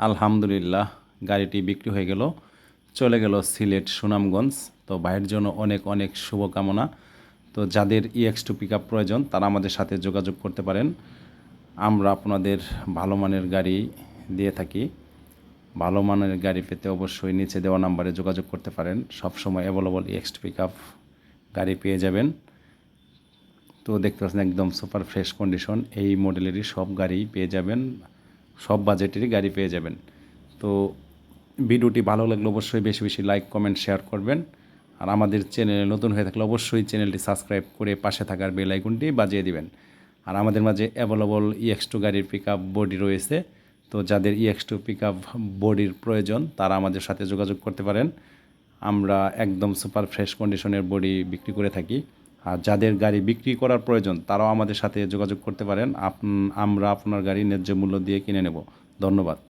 আলহামদুলিল্লাহ, গাড়িটি বিক্রি হয়ে গেল, চলে গেল সিলেট সুনামগঞ্জ। তো ভাইয়ের জন্য অনেক অনেক শুভকামনা। তো যাদের EX2 পিকআপ প্রয়োজন তারা আমাদের সাথে যোগাযোগ করতে পারেন। আমরা আপনাদের ভালো মানের গাড়ি দিয়ে থাকি। ভালো মানের গাড়ি পেতে অবশ্যই নিচে দেওয়া নাম্বারে যোগাযোগ করতে পারেন। সবসময় অ্যাভেলেবল EX2 পিকআপ গাড়ি পেয়ে যাবেন। তো দেখতে পাচ্ছেন একদম সুপার ফ্রেশ কন্ডিশন, এই মডেলেরই সব গাড়ি পেয়ে যাবেন, সব বাজেটেরই গাড়ি পেয়ে যাবেন। তো ভিডিওটি ভালো লাগলে অবশ্যই বেশি বেশি লাইক কমেন্ট শেয়ার করবেন। আর আমাদের চ্যানেলে নতুন হয়ে থাকলে অবশ্যই চ্যানেলটি সাবস্ক্রাইব করে পাশে থাকার বেল আইকনটি বাজিয়ে দিবেন। আর আমাদের মাঝে অ্যাভেলেবল EX2 গাড়ির পিকআপ বডি রয়েছে। তো যাদের EX2 পিকআপ বডির প্রয়োজন তারা আমাদের সাথে যোগাযোগ করতে পারেন। আমরা একদম সুপার ফ্রেশ কন্ডিশনের বডি বিক্রি করে থাকি। আর যাদের গাড়ি বিক্রি করার প্রয়োজন তারাও আমাদের সাথে যোগাযোগ করতে পারেন। আমরা আপনার গাড়ি ন্যায্য মূল্য দিয়ে কিনে নেব। ধন্যবাদ।